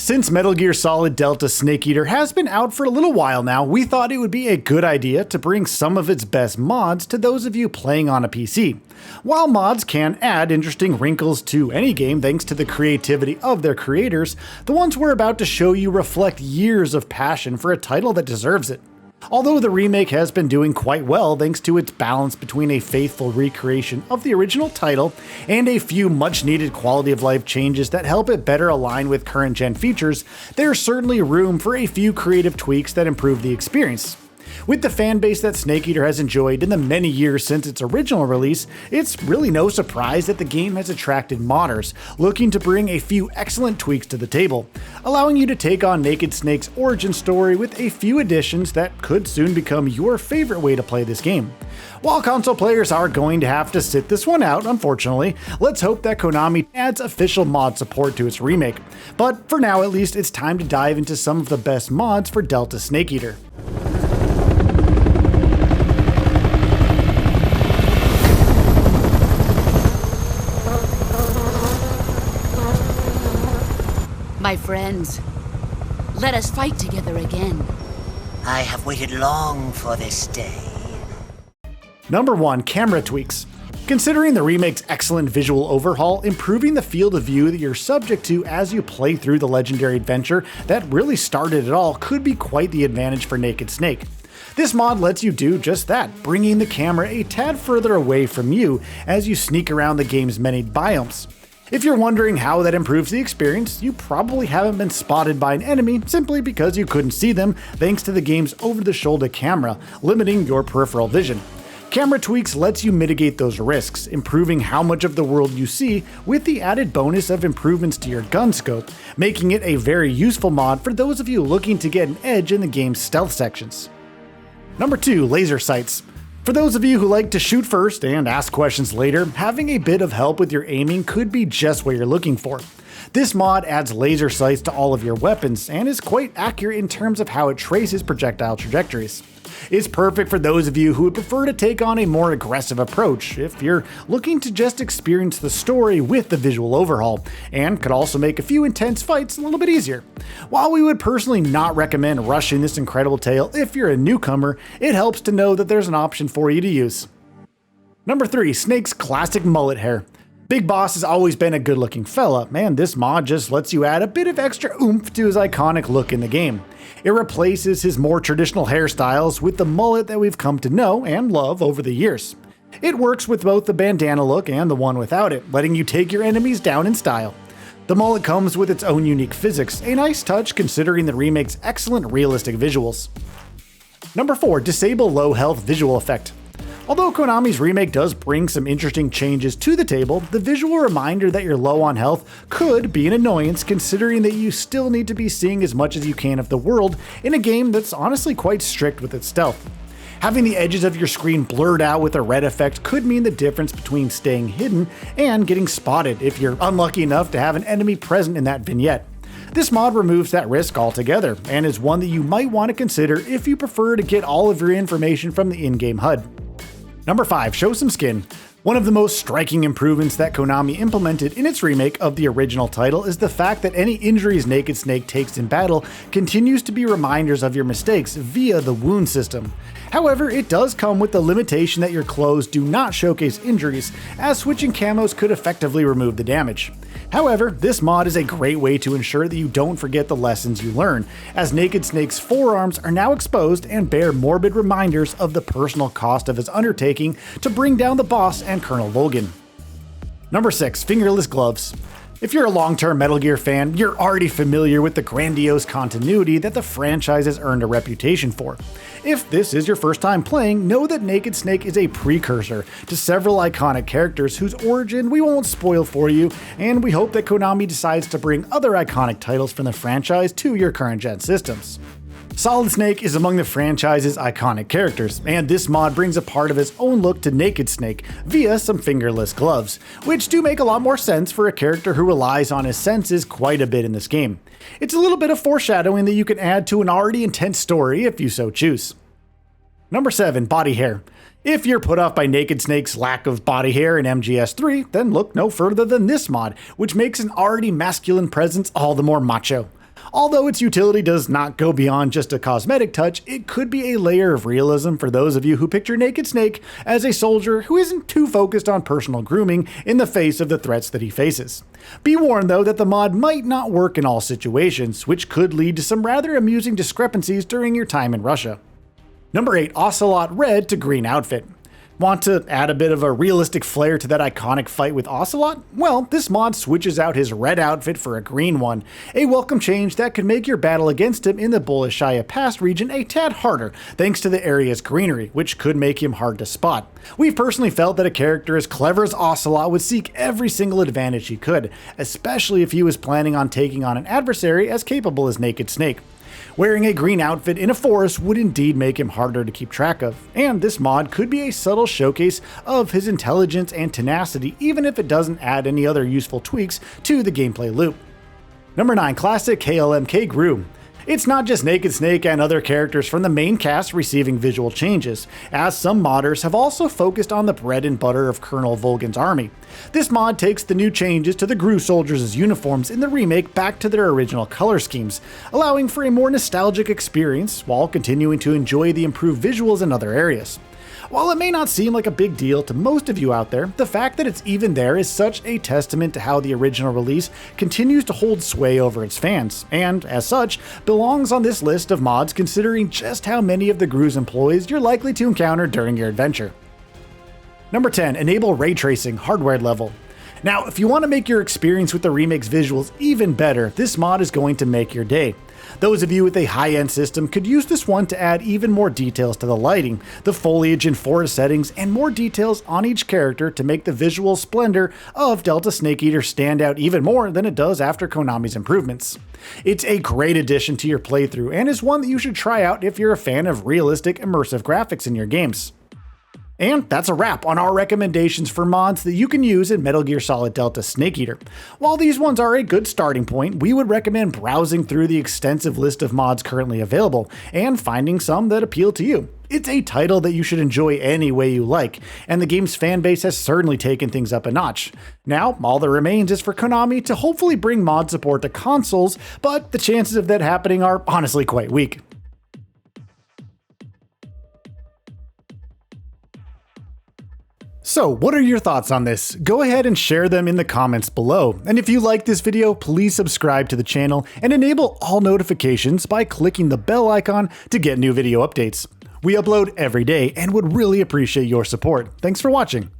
Since Metal Gear Solid Delta Snake Eater has been out for a little while now, we thought it would be a good idea to bring some of its best mods to those of you playing on a PC. While mods can add interesting wrinkles to any game thanks to the creativity of their creators, the ones we're about to show you reflect years of passion for a title that deserves it. Although the remake has been doing quite well thanks to its balance between a faithful recreation of the original title and a few much needed quality of life changes that help it better align with current gen features, there's certainly room for a few creative tweaks that improve the experience. With the fanbase that Snake Eater has enjoyed in the many years since its original release, it's really no surprise that the game has attracted modders looking to bring a few excellent tweaks to the table, allowing you to take on Naked Snake's origin story with a few additions that could soon become your favorite way to play this game. While console players are going to have to sit this one out, unfortunately, let's hope that Konami adds official mod support to its remake. But for now at least, it's time to dive into some of the best mods for Delta Snake Eater. My friends, let us fight together again. I have waited long for this day. Number 1. Camera tweaks. Considering the remake's excellent visual overhaul, improving the field of view that you're subject to as you play through the legendary adventure that really started it all could be quite the advantage for Naked Snake. This mod lets you do just that, bringing the camera a tad further away from you as you sneak around the game's many biomes. If you're wondering how that improves the experience, you probably haven't been spotted by an enemy simply because you couldn't see them thanks to the game's over-the-shoulder camera, limiting your peripheral vision. Camera tweaks lets you mitigate those risks, improving how much of the world you see with the added bonus of improvements to your gun scope, making it a very useful mod for those of you looking to get an edge in the game's stealth sections. Number 2. Laser sights. For those of you who like to shoot first and ask questions later, having a bit of help with your aiming could be just what you're looking for. This mod adds laser sights to all of your weapons and is quite accurate in terms of how it traces projectile trajectories. It's perfect for those of you who would prefer to take on a more aggressive approach if you're looking to just experience the story with the visual overhaul, and could also make a few intense fights a little bit easier. While we would personally not recommend rushing this incredible tale if you're a newcomer, it helps to know that there's an option for you to use. Number 3. Snake's classic mullet hair. Big Boss has always been a good looking fella, and this mod just lets you add a bit of extra oomph to his iconic look in the game. It replaces his more traditional hairstyles with the mullet that we've come to know and love over the years. It works with both the bandana look and the one without it, letting you take your enemies down in style. The mullet comes with its own unique physics, a nice touch considering the remake's excellent realistic visuals. Number 4. Disable low health visual effect. Although Konami's remake does bring some interesting changes to the table, the visual reminder that you're low on health could be an annoyance considering that you still need to be seeing as much as you can of the world in a game that's honestly quite strict with its stealth. Having the edges of your screen blurred out with a red effect could mean the difference between staying hidden and getting spotted if you're unlucky enough to have an enemy present in that vignette. This mod removes that risk altogether, and is one that you might want to consider if you prefer to get all of your information from the in-game HUD. Number 5. Show some skin. One of the most striking improvements that Konami implemented in its remake of the original title is the fact that any injuries Naked Snake takes in battle continues to be reminders of your mistakes via the wound system. However, it does come with the limitation that your clothes do not showcase injuries, as switching camos could effectively remove the damage. However, this mod is a great way to ensure that you don't forget the lessons you learn, as Naked Snake's forearms are now exposed and bear morbid reminders of the personal cost of his undertaking to bring down the boss and Colonel Volgin. Number 6. Fingerless gloves. If you're a long-term Metal Gear fan, you're already familiar with the grandiose continuity that the franchise has earned a reputation for. If this is your first time playing, know that Naked Snake is a precursor to several iconic characters whose origin we won't spoil for you, and we hope that Konami decides to bring other iconic titles from the franchise to your current gen systems. Solid Snake is among the franchise's iconic characters, and this mod brings a part of his own look to Naked Snake via some fingerless gloves, which do make a lot more sense for a character who relies on his senses quite a bit in this game. It's a little bit of foreshadowing that you can add to an already intense story if you so choose. Number 7. Body hair. If you're put off by Naked Snake's lack of body hair in MGS3, then look no further than this mod, which makes an already masculine presence all the more macho. Although its utility does not go beyond just a cosmetic touch, it could be a layer of realism for those of you who picture Naked Snake as a soldier who isn't too focused on personal grooming in the face of the threats that he faces. Be warned though that the mod might not work in all situations, which could lead to some rather amusing discrepancies during your time in Russia. Number 8. Ocelot Red to Green Outfit. Want to add a bit of a realistic flair to that iconic fight with Ocelot? Well, this mod switches out his red outfit for a green one, a welcome change that could make your battle against him in the Boleshaya Pass region a tad harder thanks to the area's greenery, which could make him hard to spot. We've personally felt that a character as clever as Ocelot would seek every single advantage he could, especially if he was planning on taking on an adversary as capable as Naked Snake. Wearing a green outfit in a forest would indeed make him harder to keep track of, and this mod could be a subtle showcase of his intelligence and tenacity even if it doesn't add any other useful tweaks to the gameplay loop. Number 9. Classic KLMK Gru. It's not just Naked Snake and other characters from the main cast receiving visual changes, as some modders have also focused on the bread and butter of Colonel Volgin's army. This mod takes the new changes to the Gru soldiers' uniforms in the remake back to their original color schemes, allowing for a more nostalgic experience while continuing to enjoy the improved visuals in other areas. While it may not seem like a big deal to most of you out there, the fact that it's even there is such a testament to how the original release continues to hold sway over its fans, and, as such, belongs on this list of mods considering just how many of the Gru's employees you're likely to encounter during your adventure. Number 10. Enable Ray Tracing Hardware Level. Now, if you want to make your experience with the remake's visuals even better, this mod is going to make your day. Those of you with a high-end system could use this one to add even more details to the lighting, the foliage and forest settings, and more details on each character to make the visual splendor of Delta Snake Eater stand out even more than it does after Konami's improvements. It's a great addition to your playthrough and is one that you should try out if you're a fan of realistic, immersive graphics in your games. And that's a wrap on our recommendations for mods that you can use in Metal Gear Solid Delta Snake Eater. While these ones are a good starting point, we would recommend browsing through the extensive list of mods currently available and finding some that appeal to you. It's a title that you should enjoy any way you like, and the game's fanbase has certainly taken things up a notch. Now, all that remains is for Konami to hopefully bring mod support to consoles, but the chances of that happening are honestly quite weak. So, what are your thoughts on this? Go ahead and share them in the comments below. And if you like this video, please subscribe to the channel and enable all notifications by clicking the bell icon to get new video updates. We upload every day and would really appreciate your support. Thanks for watching.